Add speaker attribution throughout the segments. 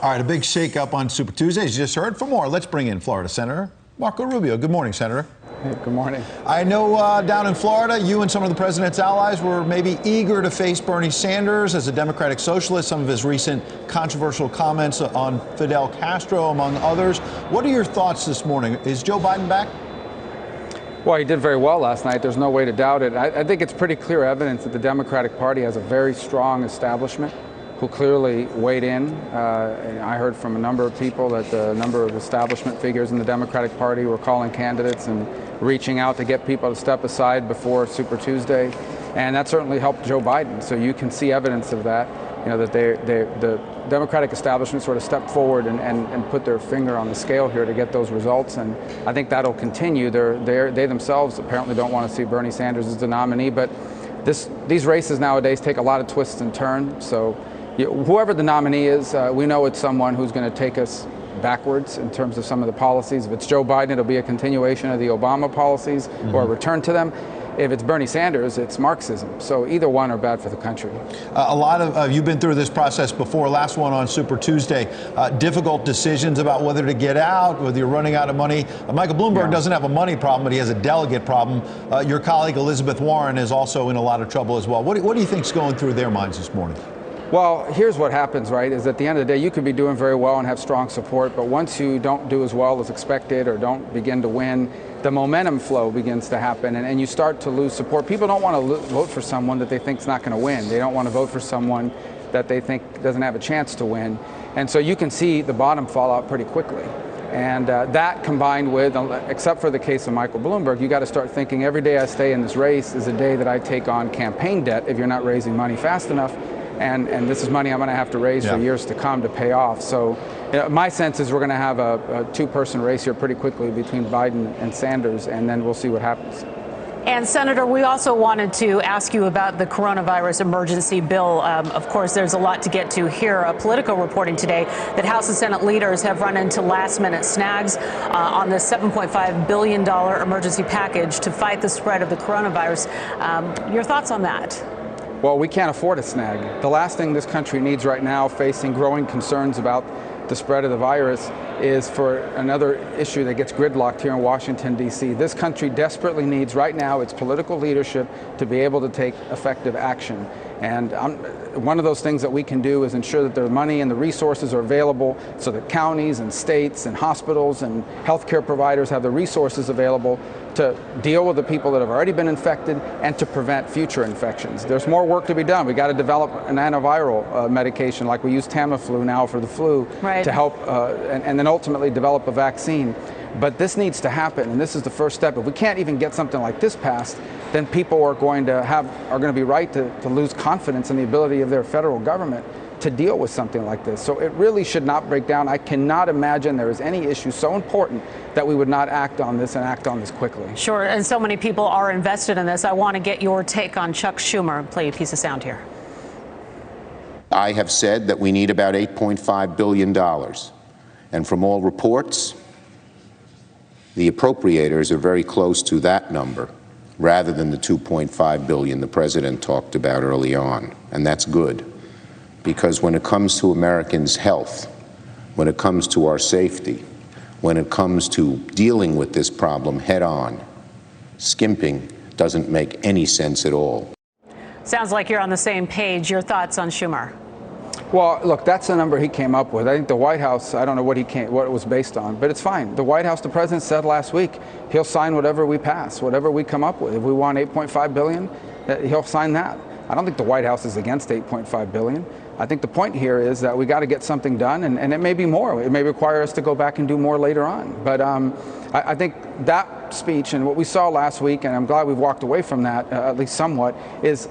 Speaker 1: All right, a big shakeup on Super Tuesday, as you just heard. For more, let's bring in Florida Senator Marco Rubio. Good morning, Senator.
Speaker 2: Hey, good morning.
Speaker 1: I know down in Florida, you and some of the president's allies were maybe eager to face Bernie Sanders as a Democratic socialist, some of his recent controversial comments on Fidel Castro, among others. What are your thoughts this morning? Is Joe Biden back?
Speaker 2: Well, he did very well last night. There's no way to doubt it. I think it's pretty clear evidence that the Democratic Party has a very strong establishment who clearly weighed in. I heard from a number of people that the number of establishment figures in the Democratic Party were calling candidates and reaching out to get people to step aside before Super Tuesday. And that certainly helped Joe Biden. So you can see evidence of that, you know, that the Democratic establishment sort of stepped forward and put their finger on the scale here to get those results. And I think that'll continue. They themselves apparently don't want to see Bernie Sanders as the nominee. But these races nowadays take a lot of twists and turns. So whoever the nominee is, we know it's someone who's going to take us backwards in terms of some of the policies. If it's Joe Biden, it'll be a continuation of the Obama policies or a return to them. If it's Bernie Sanders, it's Marxism. So either one are bad for the country.
Speaker 1: A lot of you've been through this process before. Last one on Super Tuesday. Difficult decisions about whether to get out, whether you're running out of money. Michael Bloomberg doesn't have a money problem, but he has a delegate problem. Your colleague Elizabeth Warren is also in a lot of trouble as well. What do you think's going through their minds this morning?
Speaker 2: Well, here's what happens, right, is at the end of the day, you could be doing very well and have strong support, but once you don't do as well as expected or don't begin to win, the momentum flow begins to happen and you start to lose support. People don't want to vote for someone that they think is not going to win. They don't want to vote for someone that they think doesn't have a chance to win. And so you can see the bottom fall out pretty quickly. And that combined with, except for the case of Michael Bloomberg, you got to start thinking every day I stay in this race is a day that I take on campaign debt if you're not raising money fast enough. And this is money I'm going to have to raise for years to come to pay off. So my sense is we're going to have a two-person race here pretty quickly between Biden and Sanders, and then we'll see what happens.
Speaker 3: And Senator, we also wanted to ask you about the coronavirus emergency bill. Of course, there's a lot to get to here. Politico reporting today that House and Senate leaders have run into last-minute snags on this $7.5 billion emergency package to fight the spread of the coronavirus. Your thoughts on that?
Speaker 2: Well, we can't afford a snag. The last thing this country needs right now, facing growing concerns about the spread of the virus, is for another issue that gets gridlocked here in Washington, D.C. This country desperately needs right now its political leadership to be able to take effective action. And one of those things that we can do is ensure that the money and the resources are available so that counties and states and hospitals and healthcare providers have the resources available to deal with the people that have already been infected and to prevent future infections. There's more work to be done. We got to develop an antiviral medication like we use Tamiflu now for the flu to help and then ultimately develop a vaccine. But this needs to happen, and this is the first step. If we can't even get something like this passed, then people are going to be right to lose confidence in the ability of their federal government to deal with something like this. So it really should not break down. I cannot imagine there is any issue so important that we would not act on this and act on this quickly.
Speaker 3: Sure, and so many people are invested in this. I want to get your take on Chuck Schumer. Play a piece of sound here.
Speaker 4: I have said that we need about $8.5 billion. And from all reports, the appropriators are very close to that number, rather than the $2.5 billion the president talked about early on. And that's good. Because when it comes to Americans' health, when it comes to our safety, when it comes to dealing with this problem head on, skimping doesn't make any sense at all.
Speaker 3: Sounds like you're on the same page. Your thoughts on Schumer?
Speaker 2: Well, look, that's the number he came up with. I think the White House, I don't know what it was based on, but it's fine. The White House, the president said last week, he'll sign whatever we pass, whatever we come up with. If we want $8.5 billion, he'll sign that. I don't think the White House is against $8.5 billion. I think the point here is that we got to get something done, and it may be more. It may require us to go back and do more later on. But I think that speech and what we saw last week, and I'm glad we've walked away from that, at least somewhat, is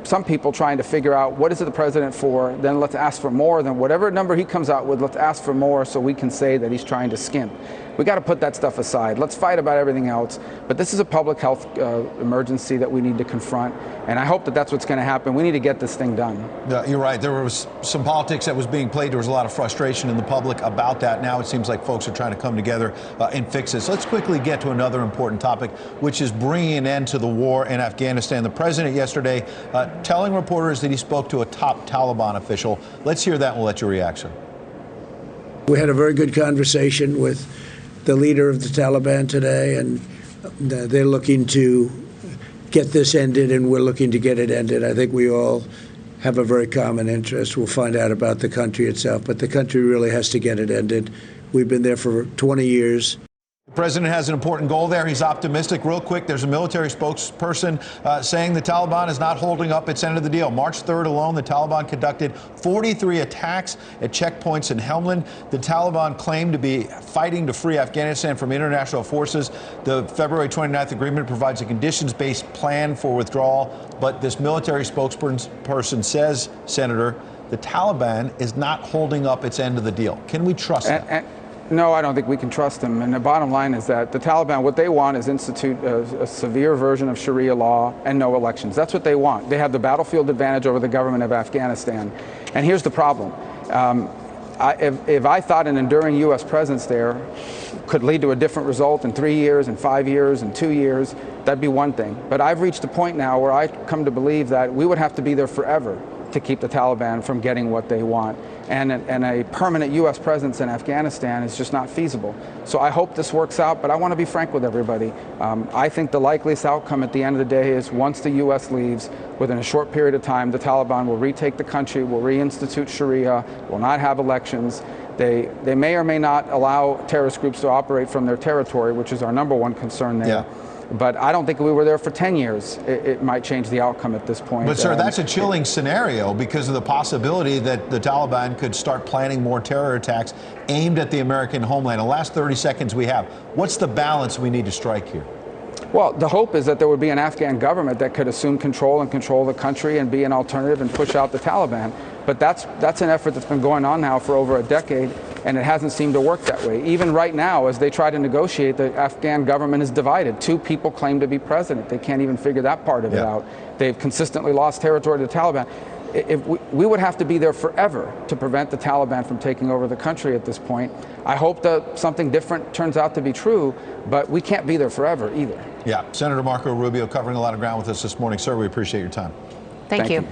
Speaker 2: some people trying to figure out what is it the president for, then let's ask for more, then whatever number he comes out with, let's ask for more so we can say that he's trying to skimp. We got to put that stuff aside. Let's fight about everything else. But this is a public health emergency that we need to confront. And I hope that that's what's going to happen. We need to get this thing done.
Speaker 1: You're right. There was some politics that was being played. There was a lot of frustration in the public about that. Now it seems like folks are trying to come together and fix this. Let's quickly get to another important topic, which is bringing an end to the war in Afghanistan. The president yesterday telling reporters that he spoke to a top Taliban official. Let's hear that and we'll let your reaction.
Speaker 5: We had a very good conversation with the leader of the Taliban today, and they're looking to get this ended, and we're looking to get it ended. I think we all have a very common interest. We'll find out about the country itself, but the country really has to get it ended. We've been there for 20 years.
Speaker 1: The president has an important goal there. He's optimistic. Real quick, there's a military spokesperson saying the Taliban is not holding up its end of the deal. March 3rd alone, the Taliban conducted 43 attacks at checkpoints in Helmand. The Taliban claimed to be fighting to free Afghanistan from international forces. The February 29th agreement provides a conditions-based plan for withdrawal. But this military spokesperson says, Senator, the Taliban is not holding up its end of the deal. Can we trust that?
Speaker 2: No, I don't think we can trust them. And the bottom line is that the Taliban, what they want is institute a severe version of Sharia law and no elections. That's what they want. They have the battlefield advantage over the government of Afghanistan. And here's the problem. If I thought an enduring U.S. presence there could lead to a different result in 3 years, in 5 years, in 2 years, that'd be one thing. But I've reached a point now where I come to believe that we would have to be there forever to keep the Taliban from getting what they want. And a permanent U.S. presence in Afghanistan is just not feasible. So I hope this works out, but I want to be frank with everybody. I think the likeliest outcome at the end of the day is once the U.S. leaves, within a short period of time, the Taliban will retake the country, will reinstitute Sharia, will not have elections. They may or may not allow terrorist groups to operate from their territory, which is our number one concern there. Yeah. But I don't think if we were there for 10 years, it might change the outcome at this point.
Speaker 1: But, sir, that's a chilling scenario because of the possibility that the Taliban could start planning more terror attacks aimed at the American homeland. In the last 30 seconds we have, what's the balance we need to strike here?
Speaker 2: Well, the hope is that there would be an Afghan government that could assume control and control the country and be an alternative and push out the Taliban. But that's an effort that's been going on now for over a decade, and it hasn't seemed to work that way. Even right now, as they try to negotiate, the Afghan government is divided. Two people claim to be president. They can't even figure that part of it out. They've consistently lost territory to the Taliban. If we would have to be there forever to prevent the Taliban from taking over the country at this point. I hope that something different turns out to be true, but we can't be there forever either.
Speaker 1: Yeah. Senator Marco Rubio covering a lot of ground with us this morning. Sir, we appreciate your time.
Speaker 3: Thank you.